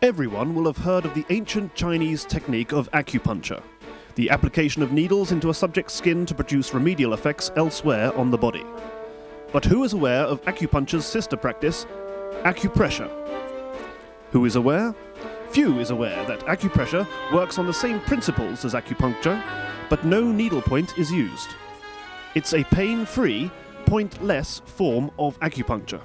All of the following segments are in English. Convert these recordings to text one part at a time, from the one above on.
Everyone will have heard of the ancient Chinese technique of acupuncture, the application of needles into a subject's skin to produce remedial effects elsewhere on the body. But who is aware of acupuncture's sister practice, acupressure? Who is aware? Few is aware that acupressure works on the same principles as acupuncture, but no needlepoint is used. It's a pain-free, pointless form of acupuncture.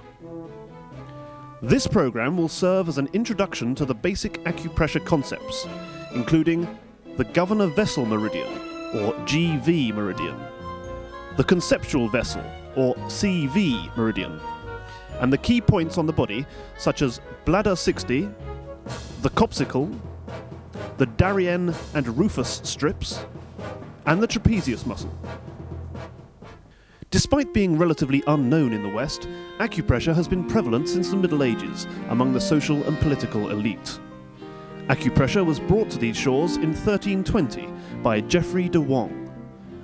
This program will serve as an introduction to the basic acupressure concepts, including the governor vessel meridian, or GV meridian, the conceptual vessel, or CV meridian, and the key points on the body, such as bladder 60, the copsicle, the Darien and rufus strips, and the trapezius muscle. Despite being relatively unknown in the West, acupressure has been prevalent since the Middle Ages among the social and political elite. Acupressure was brought to these shores in 1320 by Geoffrey de Wong,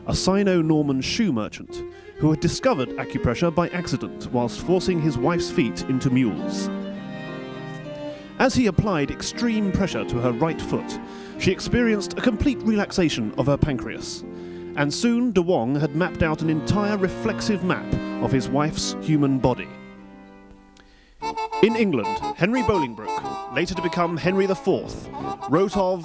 a Sino-Norman shoe merchant who had discovered acupressure by accident whilst forcing his wife's feet into mules. As he applied extreme pressure to her right foot, she experienced a complete relaxation of her pancreas, and soon de Wong had mapped out an entire reflexive map of his wife's human body. In England, Henry Bolingbroke, later to become Henry IV, wrote of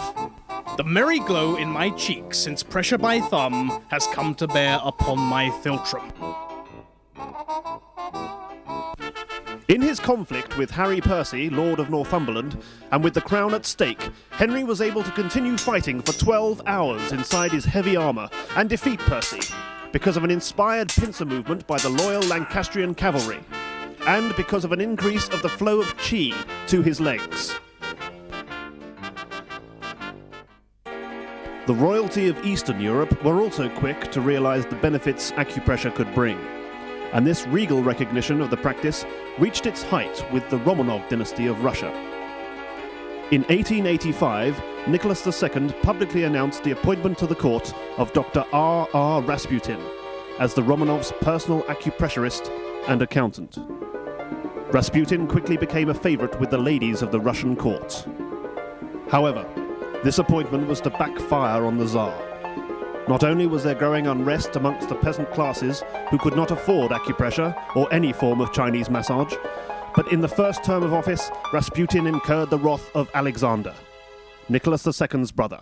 "The merry glow in my cheeks since pressure by thumb has come to bear upon my philtrum." In his conflict with Harry Percy, Lord of Northumberland, and with the crown at stake, Henry was able to continue fighting for 12 hours inside his heavy armour and defeat Percy because of an inspired pincer movement by the loyal Lancastrian cavalry, and because of an increase of the flow of chi to his legs. The royalty of Eastern Europe were also quick to realise the benefits acupressure could bring, and this regal recognition of the practice reached its height with the Romanov dynasty of Russia. In 1885, Nicholas II publicly announced the appointment to the court of Dr. R.R. Rasputin as the Romanovs' personal acupressurist and accountant. Rasputin quickly became a favourite with the ladies of the Russian court. However, this appointment was to backfire on the Tsar. Not only was there growing unrest amongst the peasant classes who could not afford acupressure or any form of Chinese massage, but in the first term of office, Rasputin incurred the wrath of Alexander, Nicholas II's brother,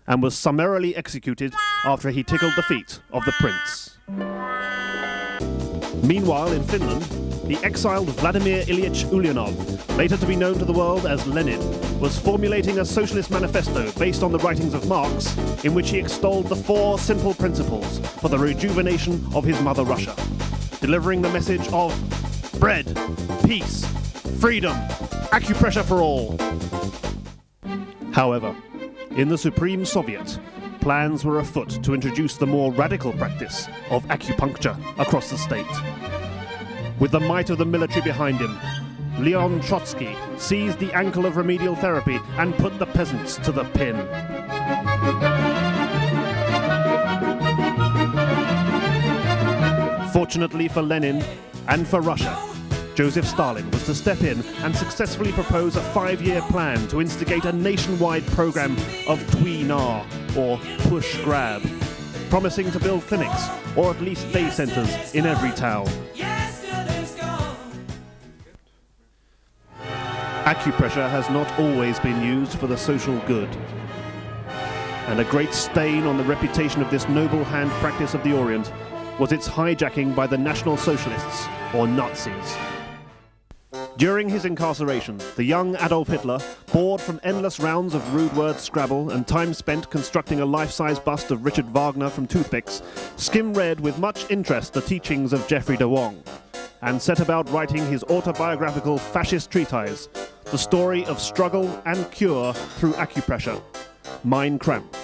and was summarily executed after he tickled the feet of the prince. Meanwhile, in Finland, the exiled Vladimir Ilyich Ulyanov, later to be known to the world as Lenin, was formulating a socialist manifesto based on the writings of Marx, in which he extolled the 4 simple principles for the rejuvenation of his mother Russia, delivering the message of bread, peace, freedom, acupressure for all. However, in the Supreme Soviet, plans were afoot to introduce the more radical practice of acupuncture across the state. With the might of the military behind him, Leon Trotsky seized the ankle of remedial therapy and put the peasants to the pin. Fortunately for Lenin and for Russia, Joseph Stalin was to step in and successfully propose a 5-year plan to instigate a nationwide program of Tui-Na, or push-grab, promising to build clinics, or at least day centres, in every town. Acupressure has not always been used for the social good, and a great stain on the reputation of this noble hand practice of the Orient was its hijacking by the National Socialists, or Nazis. During his incarceration, the young Adolf Hitler, bored from endless rounds of rude word scrabble and time spent constructing a life-size bust of Richard Wagner from toothpicks, skim-read with much interest the teachings of Geoffrey de Wong, and set about writing his autobiographical fascist treatise, The Story of Struggle and Cure Through Acupressure, Mein Kampf.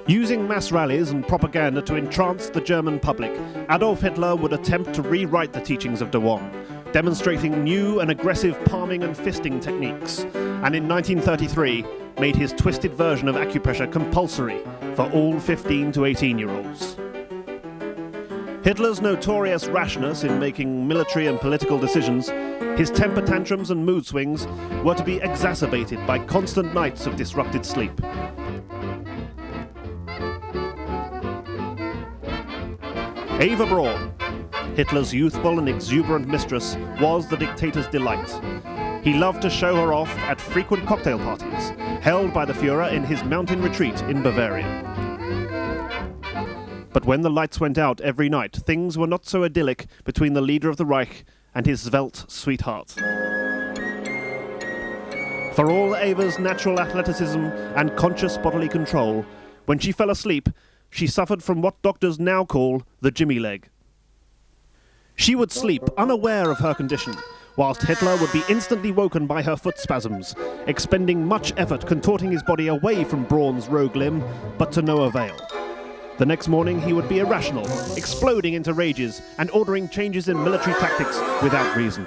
Using mass rallies and propaganda to entrance the German public, Adolf Hitler would attempt to rewrite the teachings of de Wong, demonstrating new and aggressive palming and fisting techniques, and in 1933 made his twisted version of acupressure compulsory for all 15 to 18-year-olds. Hitler's notorious rashness in making military and political decisions, his temper tantrums and mood swings were to be exacerbated by constant nights of disrupted sleep. Eva Braun, Hitler's youthful and exuberant mistress, was the dictator's delight. He loved to show her off at frequent cocktail parties, held by the Führer in his mountain retreat in Bavaria. But when the lights went out every night, things were not so idyllic between the leader of the Reich and his svelte sweetheart. For all Eva's natural athleticism and conscious bodily control, when she fell asleep, she suffered from what doctors now call the Jimmy leg. She would sleep unaware of her condition, whilst Hitler would be instantly woken by her foot spasms, expending much effort contorting his body away from Braun's rogue limb, but to no avail. The next morning he would be irrational, exploding into rages and ordering changes in military tactics without reason.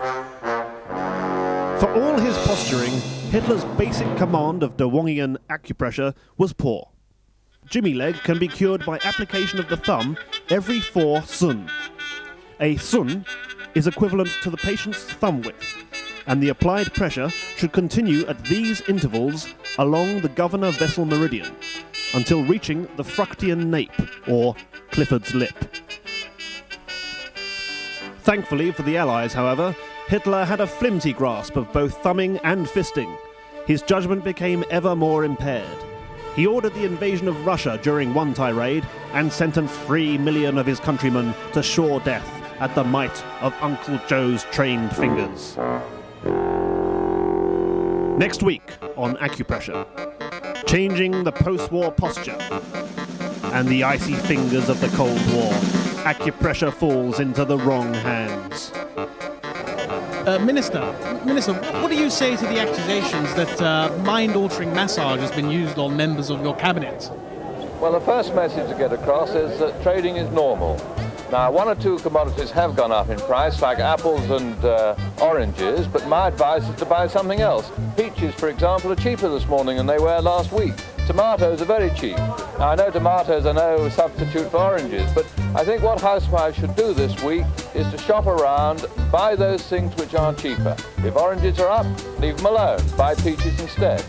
For all his posturing, Hitler's basic command of De Wongian acupressure was poor. Jimmy leg can be cured by application of the thumb every 4 sun. A sun is equivalent to the patient's thumb width, and the applied pressure should continue at these intervals along the governor vessel meridian until reaching the Fructian nape, or Clifford's lip. Thankfully for the Allies, however, Hitler had a flimsy grasp of both thumbing and fisting. His judgment became ever more impaired. He ordered the invasion of Russia during one tirade and sentenced 3 million of his countrymen to sure death at the might of Uncle Joe's trained fingers. Next week on Acupressure, changing the post-war posture and the icy fingers of the Cold War, acupressure falls into the wrong hands. Minister, what do you say to the accusations that mind-altering massage has been used on members of your cabinet? Well, the first message to get across is that trading is normal. Now, 1 or 2 commodities have gone up in price, like apples and oranges, but my advice is to buy something else. Peaches, for example, are cheaper this morning than they were last week. Tomatoes are very cheap. Now, I know tomatoes are no substitute for oranges, but I think what housewives should do this week is to shop around, buy those things which are cheaper. If oranges are up, leave them alone. Buy peaches instead.